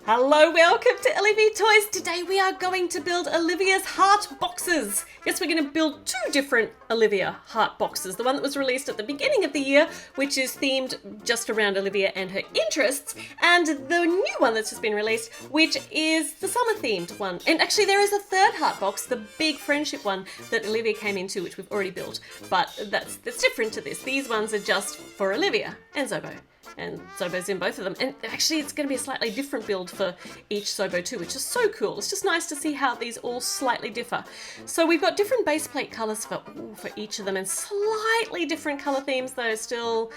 Hello, welcome to Olivia Toys. Today we are going to build Olivia's heart boxes. Yes, we're going to build two different Olivia heart boxes. The one that was released at the beginning of the year, which is themed just around Olivia and her interests, and the new one that's just been released, which is the summer themed one. And actually there is a third heart box, the big friendship one that Olivia came into, which we've already built, but that's different to this. These ones are just for Olivia and Zobo. And Zobo's in both of them. And actually it's going to be a slightly different build for each Zobo too, which is so cool. It's just nice to see how these all slightly differ. So we've got different base plate colours for each of them, and slightly different colour themes though, still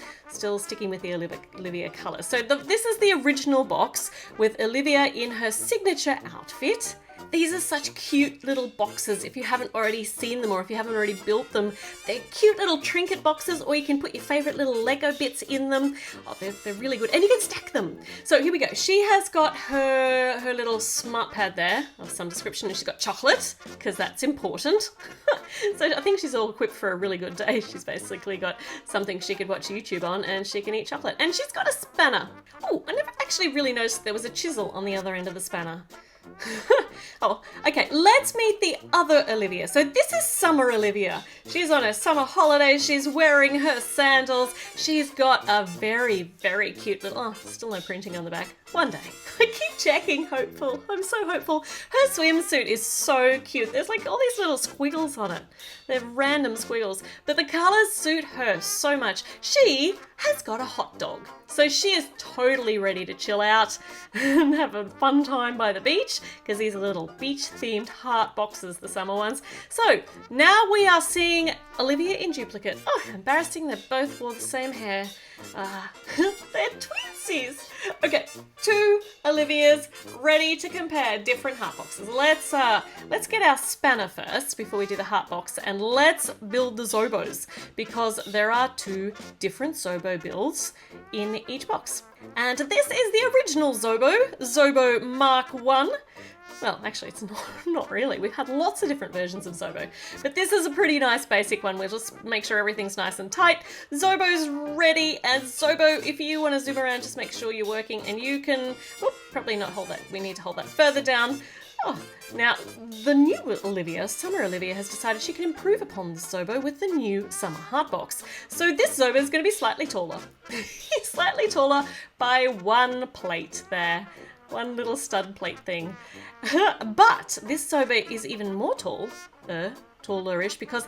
sticking with the Olivia colour. So this is the original box with Olivia in her signature outfit. These are such cute little boxes. If you haven't already seen them or if you haven't already built them, they're cute little trinket boxes, or you can put your favourite little Lego bits in them. Oh, they're really good. And you can stack them. So here we go. She has got her little smart pad there of some description, and she's got chocolate, because that's important. So I think she's all equipped for a really good day. She's basically got something she could watch YouTube on, and she can eat chocolate. And she's got a spanner. Oh, I never actually really noticed there was a chisel on the other end of the spanner. Oh, okay, let's meet the other Olivia. So this is summer Olivia. She's on her summer holidays. She's wearing her sandals. She's got a very, very cute little... Oh, still no printing on the back. One day. I keep checking, hopeful. I'm so hopeful. Her swimsuit is so cute. There's like all these little squiggles on it. They're random squiggles, but the colours suit her so much. She has got a hot dog. So she is totally ready to chill out and have a fun time by the beach, because these are little beach-themed heart boxes, the summer ones. So now we are seeing Olivia in duplicate. Oh, embarrassing, they both wore the same hair. They're twinsies. Okay, two Olivias ready to compare different heart boxes. Let's get our spanner first before we do the heart box, and let's build the Zobos, because there are two different Zobo builds in each box. And this is the original Zobo, Zobo Mark 1. Well, actually, it's not really. We've had lots of different versions of Zobo, but this is a pretty nice basic one. We'll just make sure everything's nice and tight. Zobo's ready, and Zobo, if you want to zoom around, just make sure you're working, and you can... Oh, probably not hold that. We need to hold that further down. Oh, now, the new Olivia, Summer Olivia, has decided she can improve upon this Zobo with the new Summer Heart Box. So this Zobo is going to be slightly taller. He's slightly taller by one plate there. One little stud plate thing. But this Zobo is even more tallerish, because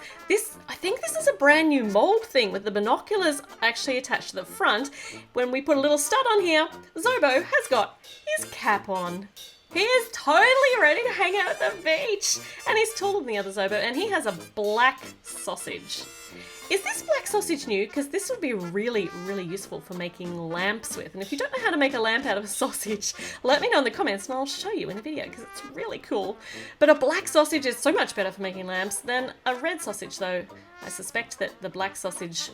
I think this is a brand new mold thing with the binoculars actually attached to the front. When we put a little stud on here, Zobo has got his cap on. He is totally ready to hang out at the beach. And he's taller than the other Zobo, and he has a black sausage. Is this black sausage new? Because this would be really, really useful for making lamps with. And if you don't know how to make a lamp out of a sausage, let me know in the comments and I'll show you in a video, because it's really cool. But a black sausage is so much better for making lamps than a red sausage, though. I suspect that the black sausage...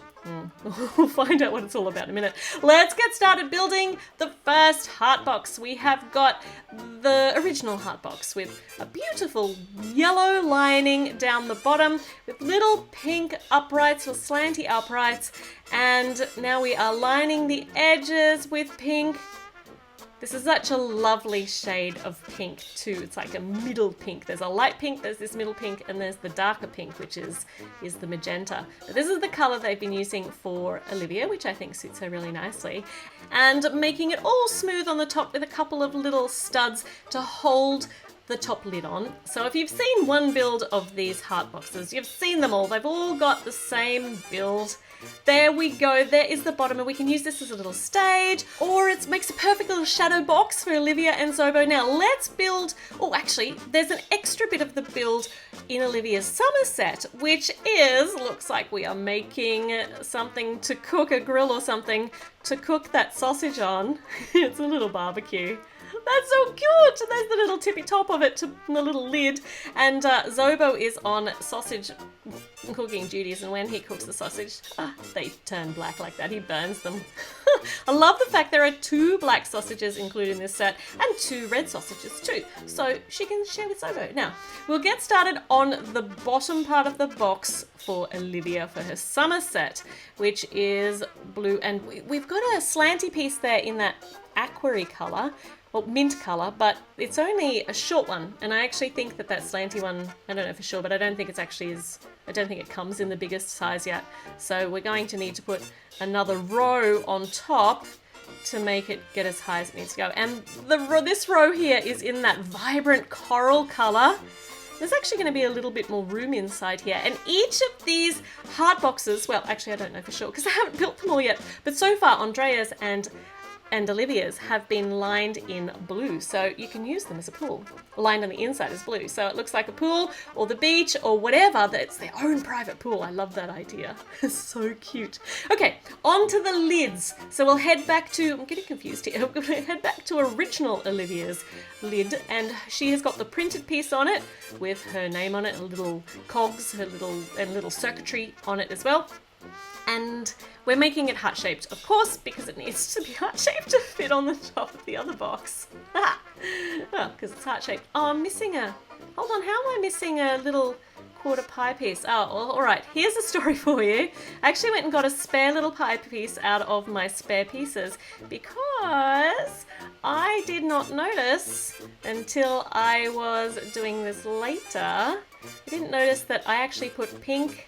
we'll find out what it's all about in a minute. Let's get started building the first heart box. We have got the original heart box with a beautiful yellow lining down the bottom with little pink uprights or slanty uprights, and now we are lining the edges with pink. This is such a lovely shade of pink too. It's like a middle pink. There's a light pink, there's this middle pink, and there's the darker pink, which is the magenta. But this is the colour they've been using for Olivia, which I think suits her really nicely. And making it all smooth on the top with a couple of little studs to hold the top lid on. So if you've seen one build of these heart boxes, you've seen them all. They've all got the same build. There we go, there is the bottom, and we can use this as a little stage, or it makes a perfect little shadow box for Olivia and Zobo. Now let's build, oh actually, there's an extra bit of the build in Olivia's summer set, which is, looks like we are making something to cook, a grill or something, to cook that sausage on. It's a little barbecue. That's so cute! There's the little tippy top of it, to the little lid. And Zobo is on sausage cooking duties, and when he cooks the sausage, they turn black like that. He burns them. I love the fact there are two black sausages included in this set, and two red sausages too, so she can share with Zobo. Now, we'll get started on the bottom part of the box for Olivia for her summer set, which is blue, and we've got a slanty piece there in that aquary colour. well, mint color, but it's only a short one. And I actually think that slanty one, I don't know for sure, but I don't think it's actually I don't think it comes in the biggest size yet. So we're going to need to put another row on top to make it get as high as it needs to go. And this row here is in that vibrant coral color. There's actually going to be a little bit more room inside here. And each of these heart boxes, well, actually I don't know for sure because I haven't built them all yet, but so far Andrea's and Olivia's have been lined in blue, so you can use them as a pool. Lined on the inside is blue, so it looks like a pool or the beach or whatever, that it's their own private pool. I love that idea. It's so cute. Okay, on to the lids. So we'll head back to, I'm getting confused here, we're going to head back to original Olivia's lid, and she has got the printed piece on it with her name on it, little cogs, her little circuitry on it as well. And we're making it heart-shaped, of course, because it needs to be heart-shaped to fit on the top of the other box. Oh, because it's heart-shaped. Oh, I'm missing hold on, how am I missing a little quarter pie piece? Oh, well, all right, here's a story for you. I actually went and got a spare little pie piece out of my spare pieces because I did not notice until I was doing this later. I didn't notice that I actually put pink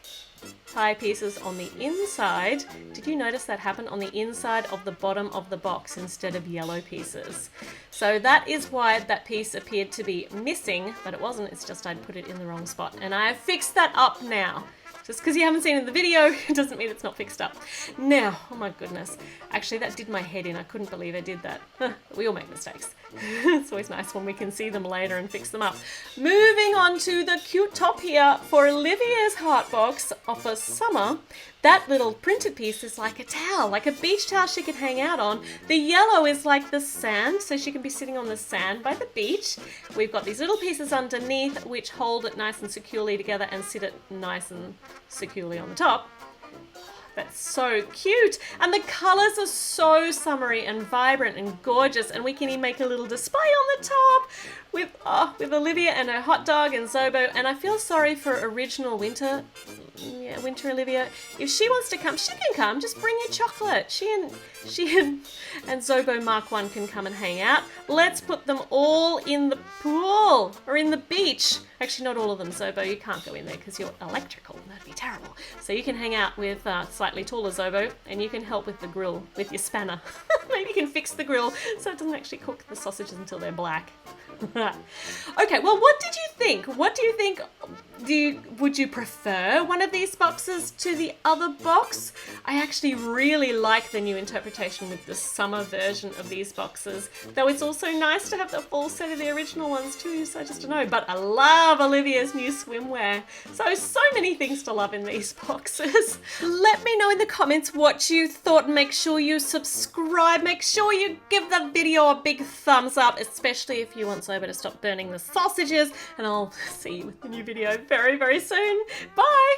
pie pieces on the inside. Did you notice that happened on the inside of the bottom of the box instead of yellow pieces? So that is why that piece appeared to be missing, but it wasn't. It's just I'd put it in the wrong spot, and I have fixed that up now. Just because you haven't seen it in the video, it doesn't mean it's not fixed up. Now, oh my goodness. Actually, that did my head in. I couldn't believe I did that. We all make mistakes. It's always nice when we can see them later and fix them up. Moving on to the cute top here for Olivia's heart box for summer. That little printed piece is like a towel, like a beach towel she could hang out on. The yellow is like the sand, so she can be sitting on the sand by the beach. We've got these little pieces underneath which hold it nice and securely together and sit it nice and securely on the top. That's so cute. And the colors are so summery and vibrant and gorgeous, and we can even make a little display on the top with Olivia and her hot dog and Zobo. And I feel sorry for original Winter Olivia. If she wants to come, she can come. Just bring your chocolate. She and Zobo Mark 1 can come and hang out. Let's put them all in the pool or in the beach. Actually, not all of them, Zobo. You can't go in there because you're electrical. That'd be terrible. So you can hang out with slightly taller Zobo, and you can help with the grill with your spanner. Maybe you can fix the grill so it doesn't actually cook the sausages until they're black. Okay, well, what did you think? What do you think? Would you prefer one of these boxes to the other box? I actually really like the new interpretation with the summer version of these boxes, though it's also nice to have the full set of the original ones too, so I just don't know. But I love Olivia's new swimwear. So many things to love in these boxes. Let me know in the comments what you thought. Make sure you subscribe. Make sure you give the video a big thumbs up, especially if you want Zobo to stop burning the sausages. And I'll see you with the new video very, very soon. Bye!